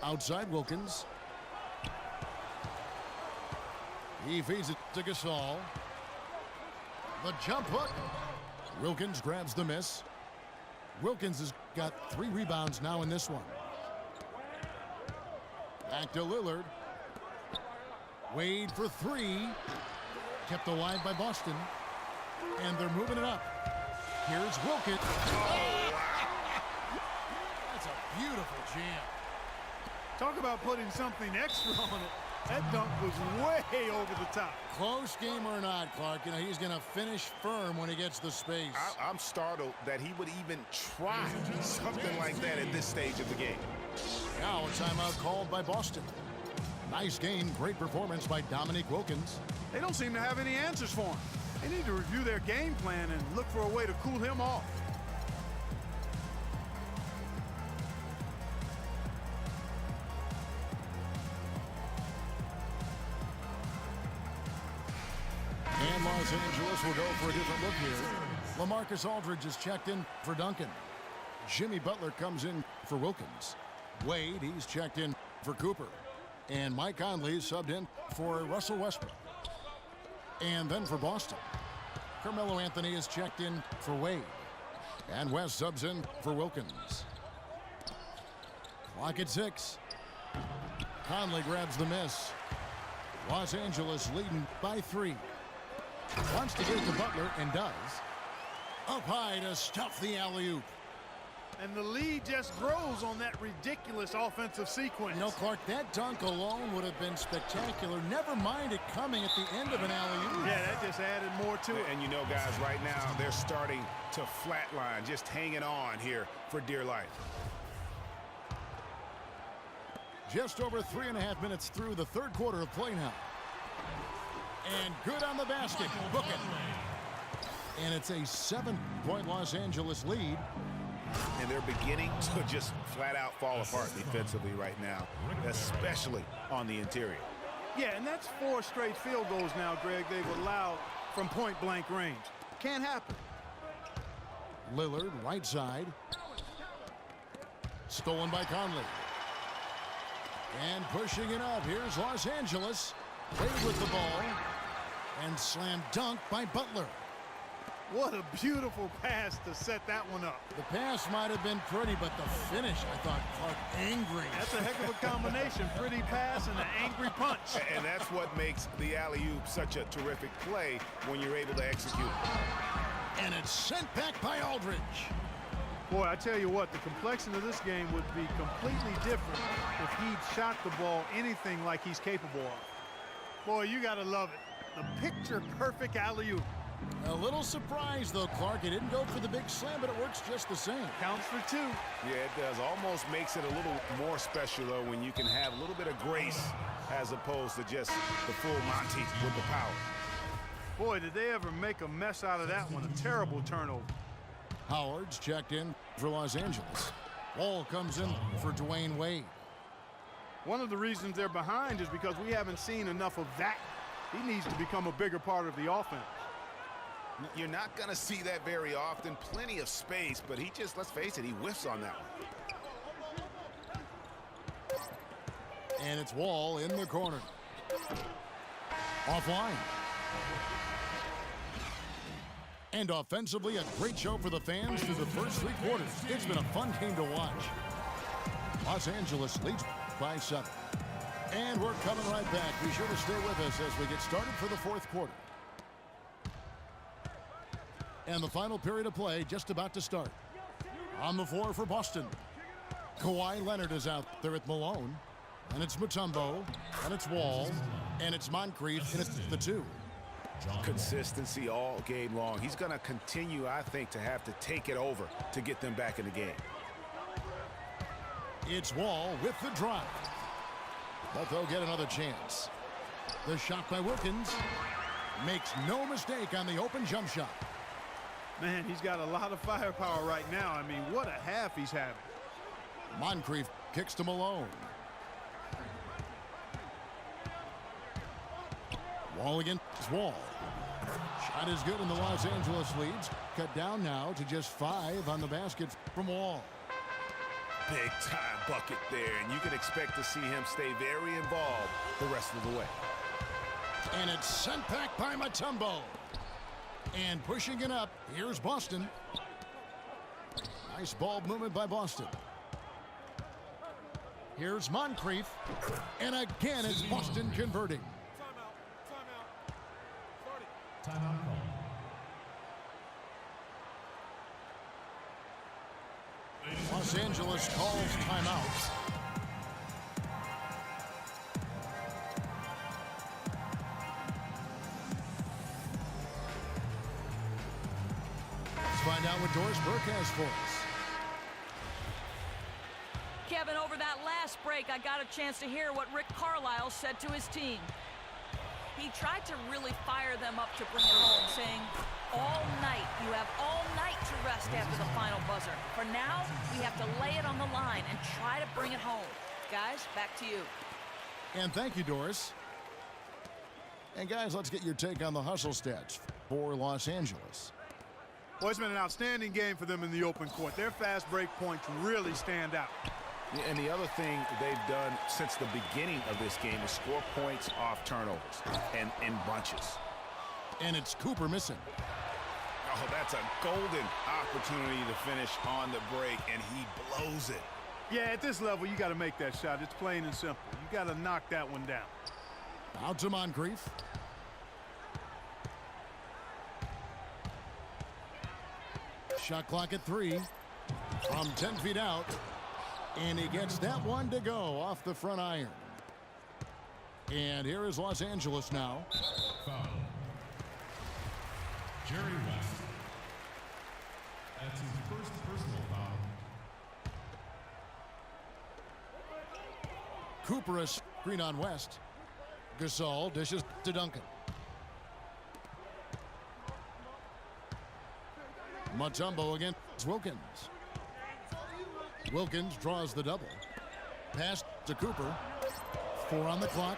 Outside Wilkins. He feeds it to Gasol. The jump hook. Wilkins grabs the miss. Wilkins has got 3 rebounds now in this one. Back to Lillard. Wade for 3. Kept alive by Boston. And they're moving it up. Here's Wilkins. Oh, that's a beautiful jam. Talk about putting something extra on it. That dunk was way over the top. Close game or not, Clark, you know, he's going to finish firm when he gets the space. I'm startled that he would even try something like that at this stage of the game. Now a timeout called by Boston. Nice game, great performance by Dominique Wilkins. They don't seem to have any answers for him. They need to review their game plan and look for a way to cool him off. And Los Angeles will go for a different look here. LaMarcus Aldridge is checked in for Duncan. Jimmy Butler comes in for Wilkins. Wade, he's checked in for Cooper. And Mike Conley subbed in for Russell Westbrook. And then for Boston, Carmelo Anthony is checked in for Wade. And West subs in for Wilkins. Clock at 6. Conley grabs the miss. Los Angeles leading by 3. Wants to get it to Butler and does. Up high to stuff the alley-oop. And the lead just grows on that ridiculous offensive sequence. You know, Clark, that dunk alone would have been spectacular. Never mind it coming at the end of an alley-oop. Yeah, that just added more to it. And you know, guys, right now they're starting to flatline, just hanging on here for dear life. Just over 3.5 minutes through the third quarter of play now. And good on the basket. Book it. And it's a 7-point Los Angeles lead. And they're beginning to just flat out fall apart defensively right now, especially on the interior. Yeah, and that's 4 straight field goals now, Greg, they've allowed from point-blank range. Can't happen. Lillard, right side. Stolen by Conley. And pushing it up. Here's Los Angeles. Wade with the ball. And slam dunk by Butler. What a beautiful pass to set that one up. The pass might have been pretty, but the finish, I thought, Clark, angry. That's a heck of a combination. Pretty pass and an angry punch. And that's what makes the alley-oop such a terrific play when you're able to execute. And it's sent back by Aldridge. Boy, I tell you what, the complexion of this game would be completely different if he'd shot the ball anything like he's capable of. Boy, you got to love it. The picture-perfect alley-oop. A little surprise, though, Clark. It didn't go for the big slam, but it works just the same. Counts for 2. Yeah, it does. Almost makes it a little more special, though, when you can have a little bit of grace as opposed to just the full Monty with the power. Boy, did they ever make a mess out of that one. A terrible turnover. Howard's checked in for Los Angeles. Wall comes in for Dwayne Wade. One of the reasons they're behind is because we haven't seen enough of that. He needs to become a bigger part of the offense. You're not going to see that very often. Plenty of space, but he just, let's face it, he whiffs on that one. And it's Wall in the corner. Offline. And offensively, a great show for the fans through the first 3 quarters. It's been a fun game to watch. Los Angeles leads by 7. And we're coming right back. Be sure to stay with us as we get started for the 4th quarter. And the final period of play just about to start. On the floor for Boston, Kawhi Leonard is out there at Malone. And it's Mutombo. And it's Wall. And it's Moncrief. And it's the 2. Consistency all game long. He's going to continue, I think, to have to take it over to get them back in the game. It's Wall with the drive. But they'll get another chance. The shot by Wilkins makes no mistake on the open jump shot. Man, he's got a lot of firepower right now. I mean, what a half he's having. Moncrief kicks to Malone. Wall against Wall. Shot is good, and the Los Angeles leads. Cut down now to just 5 on the basket from Wall. Big-time bucket there, and you can expect to see him stay very involved the rest of the way. And it's sent back by Mutombo. And pushing it up, here's Boston. Nice ball movement by Boston. Here's Moncrief. And again, it's Boston converting. Timeout call. Los Angeles calls timeout. Let's find out what Doris Burke has for us. Kevin, over that last break, I got a chance to hear what Rick Carlisle said to his team. He tried to really fire them up to bring it home, saying, all night, you have all night to rest after the final buzzer. For now, we have to lay it on the line and try to bring it home. Guys, back to you. And thank you, Doris. And guys, let's get your take on the hustle stats for Los Angeles. Well, it's been an outstanding game for them in the open court. Their fast break points really stand out. Yeah, and the other thing they've done since the beginning of this game is score points off turnovers and in bunches. And it's Cooper missing. Oh, that's a golden opportunity to finish on the break, and he blows it. Yeah, at this level, you got to make that shot. It's plain and simple. You got to knock that one down. Out to Moncrief. Shot clock at 3 from 10 feet out. And he gets that one to go off the front iron. And here is Los Angeles now. Foul. Jerry West. That's his first personal foul. Cooper a screen on West. Gasol dishes to Duncan. Mutombo against Wilkins. Wilkins draws the double. Pass to Cooper. 4 on the clock.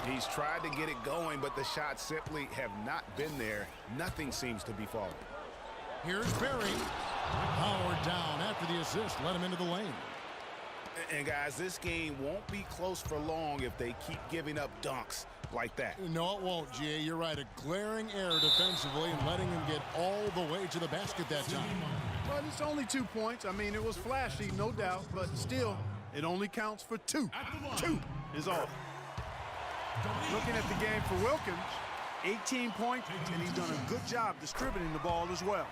He's tried to get it going, but the shots simply have not been there. Nothing seems to be falling. Here's Barry. Howard down after the assist. Let him into the lane. And guys, this game won't be close for long if they keep giving up dunks like that. No, it won't, G.A. You're right. A glaring error defensively and letting him get all the way to the basket that time. But it's only 2 points. I mean, it was flashy, no doubt, but still, it only counts for 2. 2 is all. Looking at the game for Wilkins, 18 points, and he's done a good job distributing the ball as well.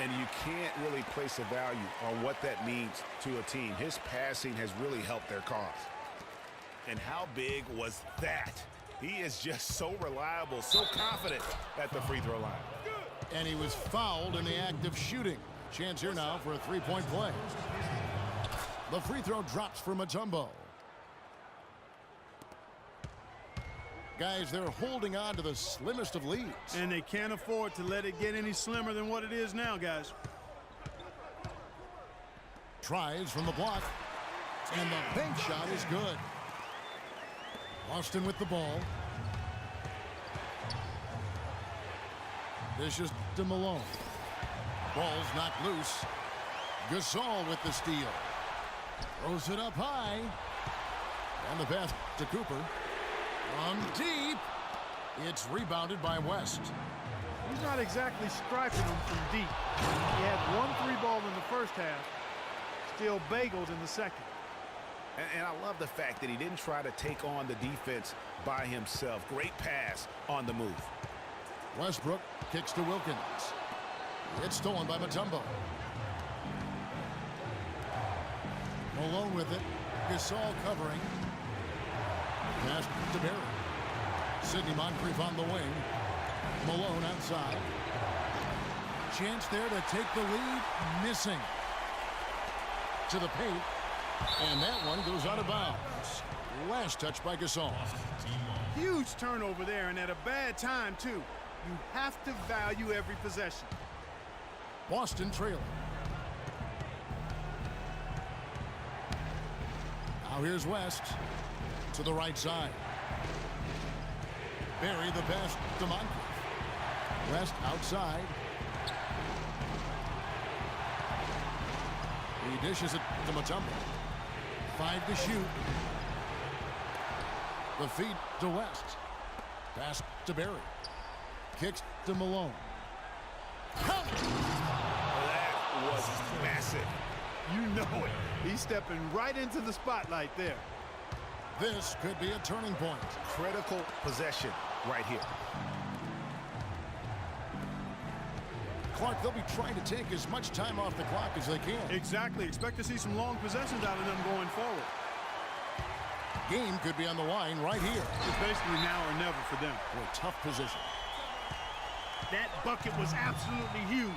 And you can't really place a value on what that means to a team. His passing has really helped their cause. And how big was that? He is just so reliable, so confident at the free throw line. And he was fouled in the act of shooting. Chance here now for a three-point play. The free throw drops for Mutombo. Guys, they're holding on to the slimmest of leads. And they can't afford to let it get any slimmer than what it is now, guys. Tries from the block. And the bank shot is good. Boston with the ball. This is to Malone. Ball's knocked loose. Gasol with the steal. Throws it up high. And the pass to Cooper. From deep. It's rebounded by West. He's not exactly striping them from deep. He had 1 3-ball in the first half. Still bageled in the second. And I love the fact that he didn't try to take on the defense by himself. Great pass on the move. Westbrook kicks to Wilkins. It's stolen by Mutombo. Malone with it. Gasol covering. Pass to Barry. Sidney Moncrief on the wing. Malone outside. Chance there to take the lead. Missing. To the paint. And that one goes out of bounds. Last touch by Gasol. Huge turnover there, and at a bad time, too. You have to value every possession. Boston trailing. Now here's West to the right side. Barry the pass to Moncrief. West outside. He dishes it to Myteam. 5 to shoot. The feed to West. Pass to Barry. Kicks to Malone. That was massive. You know it. He's stepping right into the spotlight there. This could be a turning point. Critical possession right here. Clark, they'll be trying to take as much time off the clock as they can. Exactly. Expect to see some long possessions out of them going forward. Game could be on the line right here. It's basically now or never for them. Boy, tough position. That bucket was absolutely huge.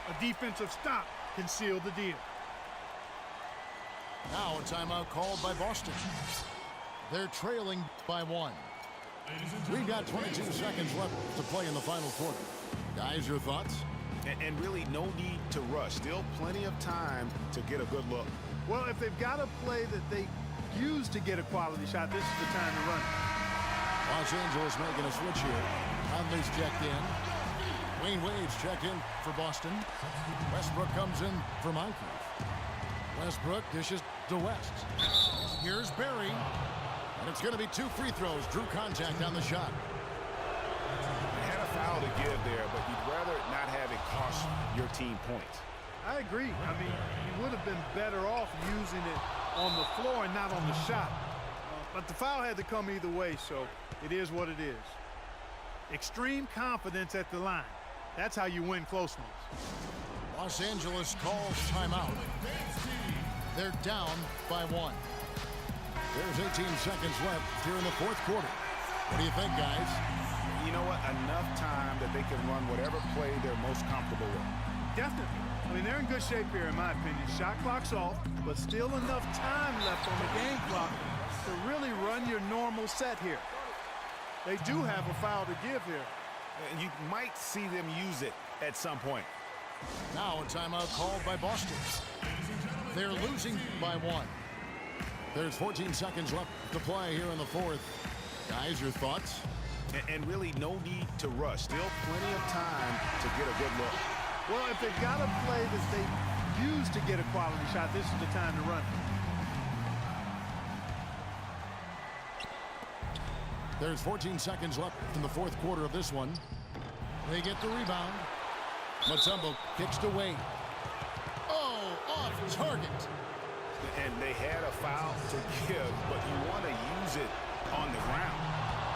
A defensive stop can seal the deal. Now a timeout called by Boston. They're trailing by 1. We've got 22 seconds left to play in the final quarter. Guys, your thoughts? And really no need to rush. Still plenty of time to get a good look. Well, if they've got a play that they use to get a quality shot, this is the time to run. Los Angeles making a switch here. Conley's checked in. Wayne Wade's checked in for Boston. Westbrook comes in for Moncrief. Westbrook dishes to West. Here's Barry. And it's going to be 2 free throws. Drew contact on the shot. They had a foul to give there, but you'd rather not have it cost your team points. I agree. I mean, you would have been better off using it on the floor and not on the shot. But the foul had to come either way, so it is what it is. Extreme confidence at the line. That's how you win close ones. Los Angeles calls timeout. They're down by 1. There's 18 seconds left here in the fourth quarter. What do you think, guys? You know what? Enough time that they can run whatever play they're most comfortable with. Definitely. I mean, they're in good shape here, in my opinion. Shot clock's off, but still enough time left on the game clock to really run your normal set here. They do have a foul to give here. And you might see them use it at some point. Now a timeout called by Boston. They're losing by 1. There's 14 seconds left to play here in the fourth. Guys, your thoughts? And really no need to rush. Still plenty of time to get a good look. Well, if they've got a play that they use to get a quality shot, this is the time to run. There's 14 seconds left in the fourth quarter of this one. They get the rebound. Myteam kicks to Wade. Oh, off target. And they had a foul to give, but you want to use it on the ground.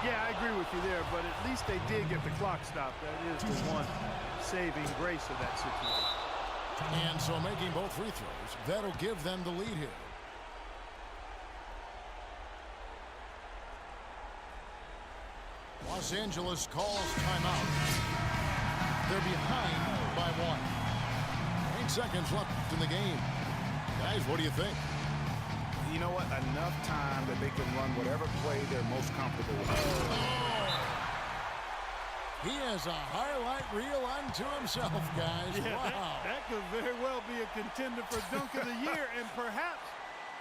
Yeah, I agree with you there, but at least they did get the clock stopped. That is the one saving grace of that situation. And so making both free throws, that'll give them the lead here. Los Angeles calls timeout. They're behind by 1. 8 seconds left in the game. Guys, what do you think? You know what? Enough time that they can run whatever play they're most comfortable with. Oh. He has a highlight reel unto himself, guys. Yeah, wow. that could very well be a contender for Dunk of the Year and perhaps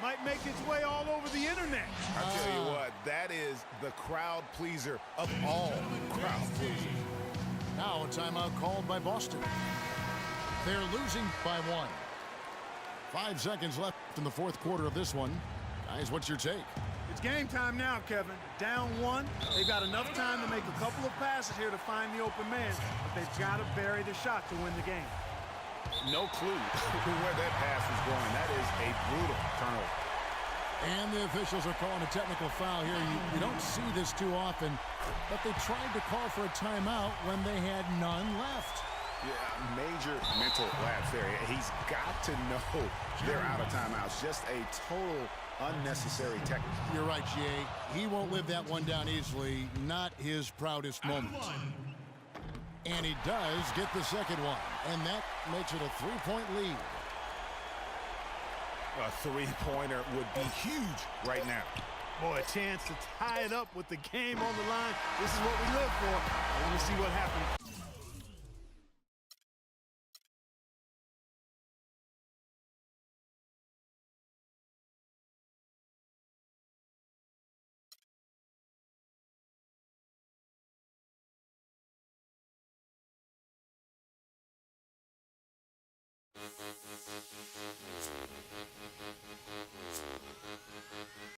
might make its way all over the internet. I tell you what, that is the crowd pleaser of all crowd pleasers. Now a timeout called by Boston. They're losing by 1. 5 seconds left in the fourth quarter of this one. Guys, what's your take? It's game time now, Kevin. Down 1. They've got enough time to make a couple of passes here to find the open man, but they've got to bury the shot to win the game. No clue where that pass was going. That is a brutal turnover. And the officials are calling a technical foul here. You don't see this too often, but they tried to call for a timeout when they had none left. Yeah, major mental lapse there. He's got to know they're out of timeouts. Just a total unnecessary technical. You're right, Jay. He won't live that one down easily. Not his proudest moment. And he does get the second one, and that makes it a 3-point lead. A three-pointer would be huge right now. Boy, a chance to tie it up with the game on the line. This is what we live for. I want to see what happens.